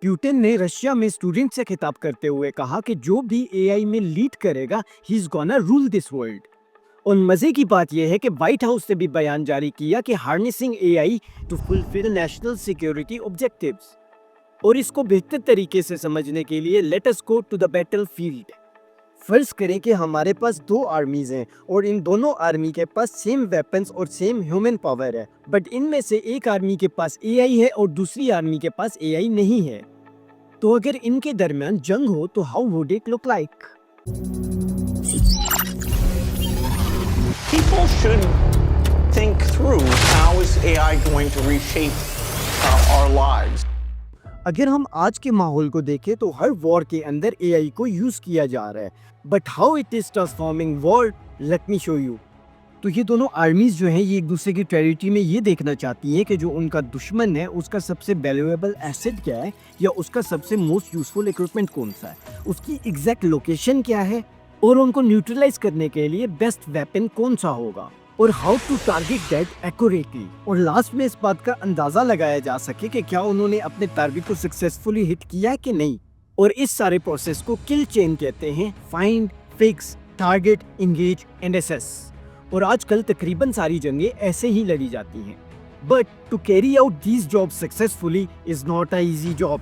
Putin ने Russia में student से खिताब करते हुए कहा कि जो भी एआई में लीड करेगा he is gonna rule this world. और मजे की बात यह है कि व्हाइट हाउस ने भी बयान जारी किया कि harnessing AI to fulfil national security objectives. और इसको बेहतर तरीके से समझने के लिए let us go to the battlefield. फर्ज करें कि हमारे पास दो आर्मीज हैं और इन दोनों आर्मी के पास सेम वेपन्स और सेम ह्यूमन पावर है, बट इनमें से एक आर्मी के पास एआई है और दूसरी आर्मी के पास एआई नहीं है। तो अगर इनके दरमियान जंग हो तो how would it look like? People should think through how is AI going to reshape our lives. अगर हम आज के माहौल को देखें तो हर वॉर के अंदर एआई को यूज किया जा रहा है, but how it is transforming war, let me show you. तो ये दोनों आर्मीज जो हैं ये एक दूसरे की टेरिटरी में ये देखना चाहती हैं कि जो उनका दुश्मन है उसका सबसे वैल्यूएबल एसेट क्या है या उसका सबसे मोस्ट यूजफुल इक्विपमेंट कौन सा है, उसकी एग्जैक्ट लोकेशन क्या है और उनको न्यूट्रलाइज करने के लिए बेस्ट वेपन कौन सा होगा और how to target that accurately. और लास्ट में इस बात का अंदाजा लगाया जा सके कि क्या उन्होंने अपने टारगेट को सक्सेसफुली हिट किया है कि नहीं। और इस सारे प्रोसेस को किल चेन कहते हैं, find, fix, target, engage and assess. और आजकल तकरीबन सारी जंगें ऐसे ही लड़ी जाती हैं, but to carry out these job successfully is not a easy job.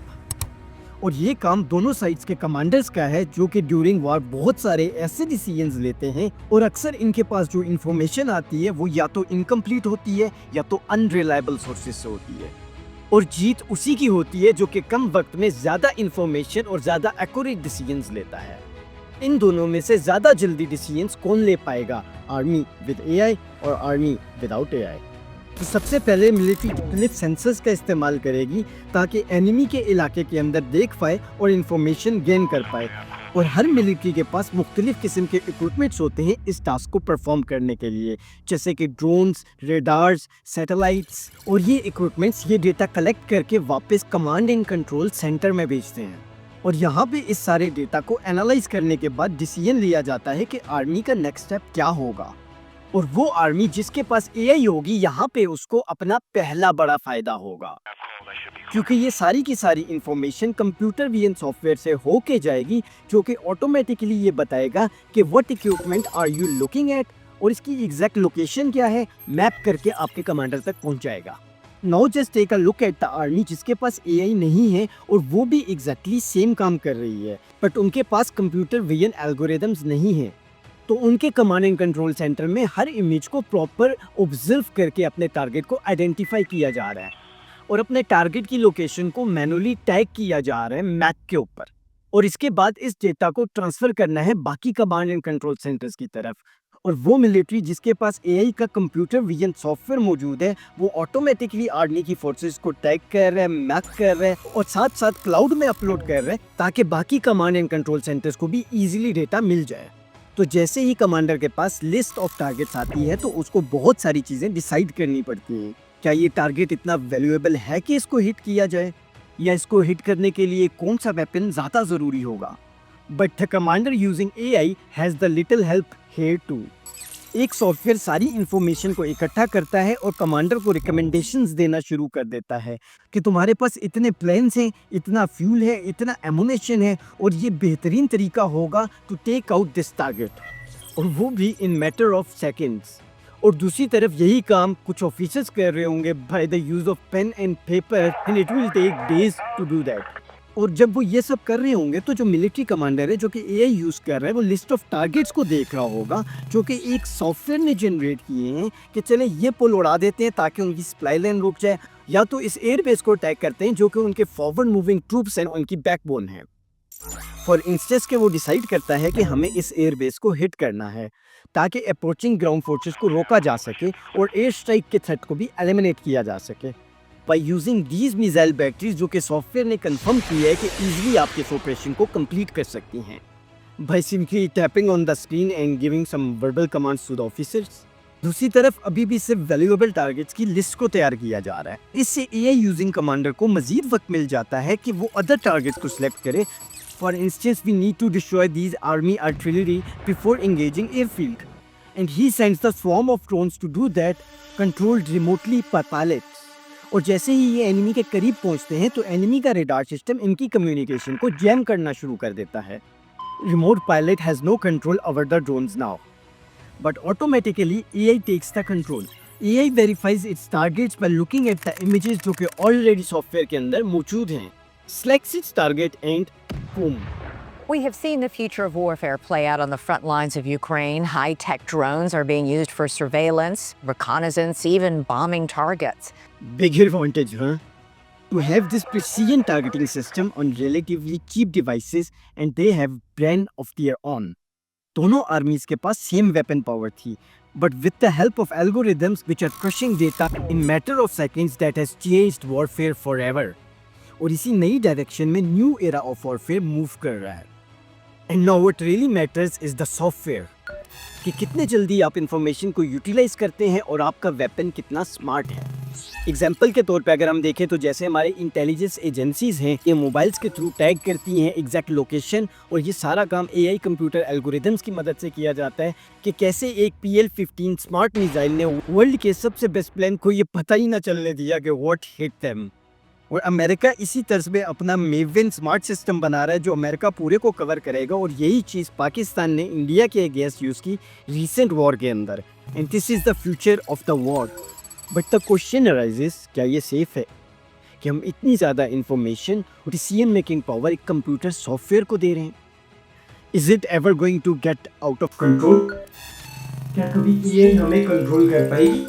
और ये काम दोनों साइड्स के कमांडर्स का है जो कि ड्यूरिंग वॉर बहुत सारे ऐसे डिसीजंस लेते हैं और अक्सर इनके पास जो इन्फॉर्मेशन आती है वो या तो इनकम्प्लीट होती है या तो अनरिलायबल सोर्सेज से होती है। और जीत उसी की होती है जो कि कम वक्त में ज्यादा इन्फॉर्मेशन और ज्यादा एक्यूरेट डिसीजंस लेता है। इन दोनों में से ज्यादा जल्दी डिसीजंस कौन ले पाएगा, आर्मी विद एआई और आर्मी विदाउट एआई? तो सबसे पहले मिलिट्री मुख्तलिफ सेंसर्स का इस्तेमाल करेगी ताकि एनिमी के इलाके के अंदर देख पाए और इंफॉर्मेशन गेन कर पाए। और हर मिलिट्री के पास मुख्तलिफ किस्म के इक्विपमेंट्स होते हैं इस टास्क को परफॉर्म करने के लिए, जैसे कि ड्रोन्स, रेडार्स, सैटेलाइट्स। और ये इक्विपमेंट्स ये डेटा कलेक्ट करके वापस कमांड एंड कंट्रोल सेंटर में भेजते हैं। और यहाँ पे इस सारे डेटा को एनालाइज करने के बाद डिसीजन लिया जाता है कि आर्मी का नेक्स्ट स्टेप क्या होगा। और वो आर्मी जिसके पास एआई होगी यहाँ पे उसको अपना पहला बड़ा फायदा होगा, क्योंकि ये सारी की सारी इंफॉर्मेशन कंप्यूटर विजन सॉफ्टवेयर से होके जाएगी जो कि ऑटोमेटिकली ये बताएगा कि what equipment are you looking at और इसकी एग्जैक्ट लोकेशन क्या है, मैप करके आपके कमांडर तक पहुंचाएगा। Now just take a look at the army जिसके पास एआई नहीं है और वो भी एग्जैक्टली सेम काम कर रही है, बट उनके पास कंप्यूटर विजन एल्गोरिदम्स नहीं है। तो उनके कमांड एंड कंट्रोल सेंटर में हर इमेज को प्रॉपर ऑब्जर्व करके अपने टारगेट को आइडेंटिफाई किया जा रहा है और अपने टारगेट की लोकेशन को मैनुअली टैग किया जा रहा है मैप के ऊपर। और इसके बाद इस डेटा को ट्रांसफर करना है बाकी कमांड एंड कंट्रोल सेंटर्स की तरफ। और वो मिलिट्री जिसके पास एआई का कंप्यूटर विजन सॉफ्टवेयर मौजूद है वो ऑटोमेटिकली आर्मी की फोर्सेस को टैग कर रहा है, मैप कर रहा है और साथ साथ क्लाउड में अपलोड कर रहा है ताकि बाकी कमांड एंड कंट्रोल सेंटर्स को भी इजीली डेटा मिल जाए। तो जैसे ही कमांडर के पास लिस्ट ऑफ टारगेट्स आती है तो उसको बहुत सारी चीज़ें डिसाइड करनी पड़ती हैं। क्या ये टारगेट इतना वैल्यूएबल है कि इसको हिट किया जाए, या इसको हिट करने के लिए कौन सा वेपन ज़्यादा ज़रूरी होगा। But the commander using AI has the little help here too. एक सॉफ्टवेयर सारी इंफॉर्मेशन को इकट्ठा करता है और कमांडर को रिकमेंडेशंस देना शुरू कर देता है कि तुम्हारे पास इतने प्लान्स हैं, इतना फ्यूल है, इतना एमुनेशन है और ये बेहतरीन तरीका होगा to take out this target, और वो भी इन मैटर ऑफ सेकेंड्स। और दूसरी तरफ यही काम कुछ ऑफिसर्स कर रहे होंगे by the use of pen and paper and it will take days to do that. और जब वो ये सब कर रहे होंगे तो जो मिलिट्री कमांडर है जो कि एआई यूज कर रहा है वो लिस्ट ऑफ टारगेट्स को देख रहा होगा जो कि एक सॉफ्टवेयर ने जनरेट किए हैं कि चले ये पुल उड़ा देते हैं ताकि उनकी सप्लाई लाइन रुक जाए, या तो इस एयरबेस को अटैक करते हैं जो कि उनके फॉरवर्ड मूविंग ट्रूप्स हैं, उनकी बैकबोन है। फॉर इंस्टेंस के वो डिसाइड करता है कि हमें इस एयरबेस को हिट करना है ताकि अप्रोचिंग ग्राउंड फोर्सेस को रोका जा सके और एयर स्ट्राइक के थ्रेट को भी एलिमिनेट किया जा सके by using these missile batteries जो कि सॉफ्टवेयर ने कंफर्म किया है कि इजीली आपके इस ऑपरेशन को कंप्लीट कर सकती हैं by simply tapping on the screen and giving some verbal commands to the officers. दूसरी तरफ अभी भी सिर्फ वैल्यूएबल टारगेट्स की लिस्ट को तैयार किया जा रहा है। इससे एआई यूजिंग कमांडर को मजीद वक्त मिल जाता है कि वो अदर टारगेट्स को सिलेक्ट करे। For instance we need to destroy these army artillery before engaging airfield and he sends the swarm of drones to do that controlled remotely by pilots. और जैसे ही ये एनिमी के करीब पहुंचते हैं तो एनिमी का रेडार सिस्टम इनकी कम्युनिकेशन को जैम करना शुरू कर देता है। Remote pilot has no control over the drones now, but automatically AI takes the control. AI verifies its targets by looking at the images जो कि ऑलरेडी सॉफ्टवेयर के अंदर मौजूद हैं, selects its target and boom. We have seen the future of warfare play out on the front lines of Ukraine. High-tech drones are being used for surveillance, reconnaissance, even bombing targets. Big advantage, huh? To have this precision targeting system on relatively cheap devices, and they have brand of their own. दोनों आर्मीज के पास same weapon power थी, but with the help of algorithms which are crushing data in matter of seconds that has changed warfare forever. और इसी नई direction में new era of warfare move कर रहा है। And now what really matters is the software, कि कितने जल्दी आप इंफॉर्मेशन को यूटिलाइज करते हैं और आपका वेपन कितना स्मार्ट है। एग्जाम्पल के तौर पे अगर हम देखें तो जैसे हमारे इंटेलिजेंस एजेंसीज हैं, ये मोबाइल्स के थ्रू टैग करती हैं एग्जैक्ट लोकेशन, और ये सारा काम एआई कंप्यूटर एल्गोरिदम्स की मदद से किया जाता है कि कैसे एक PL-15 स्मार्ट मिसाइल ने वर्ल्ड के सबसे बेस्ट प्लान को ये पता ही ना चलने दिया कि व्हाट हिट देम। और अमेरिका इसी तर्ज में अपना मेविन स्मार्ट सिस्टम बना रहा है जो अमेरिका पूरे को कवर करेगा, और यही चीज़ पाकिस्तान ने इंडिया के अगेंस्ट यूज़ की रीसेंट वॉर के अंदर। And this is the future of the war. But the question arises, क्या ये सेफ है कि हम इतनी ज़्यादा इंफॉर्मेशन और डिसीजन मेकिंग पावर एक कंप्यूटर सॉफ्टवेयर को दे रहे हैं? Is it ever going to get out of control? क्या कभी ये हमें कंट्रोल कर पाएगी?